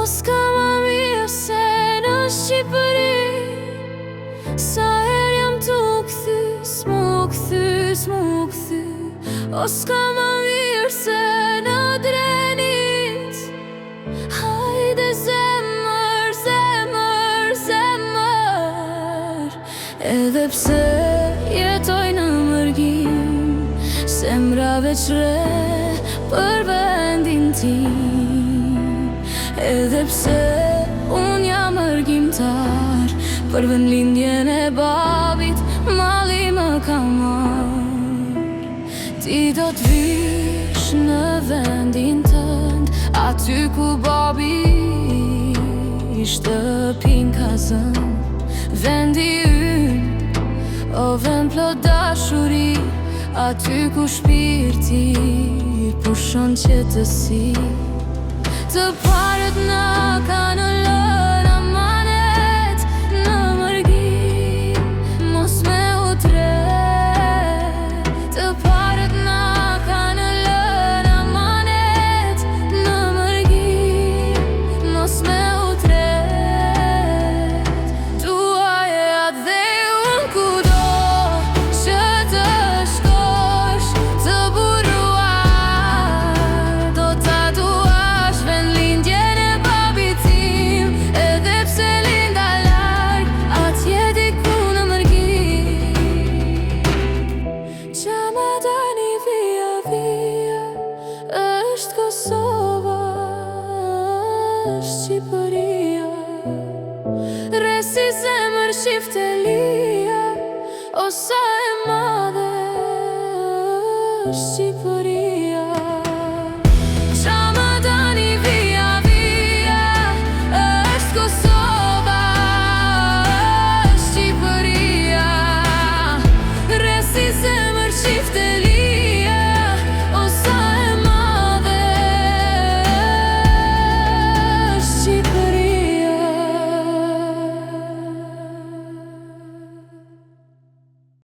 O s'ka ma mirë se në Shqipëri. Sa her jam t'u kthy, s'mu kthy, s'mu kthy. O s'ka ma mirë se në Drenit. Hajde zemër, zemër, zemër. Edhe pse jetoj në mërgim, semra veç re për vendin tim. Edhe pse unë jam mërgjimtar, për vendlindjen e babit malli më ka marr. Ti do t'vish në vendin tënd, aty ku babi shtëpin ka zën. Vendi ynë, o vend plot dashuri, aty ku shpirti pushon qetësi. Të parët na kanë lënë amanet në mërgim, mos me u tret. Të parët na kanë lënë amanet në mërgim, mos me u tret. Tuaje atë dhe unë kudo që të shkosh, të buruar do tatuash vendlindjen e babit tim. Edhe pse linda larg, atje diku në mërgim. Çamadani via via, është Kosova, është Shqipëria. Resi zemër shiftelia, o sa e madhe është Shqipëria.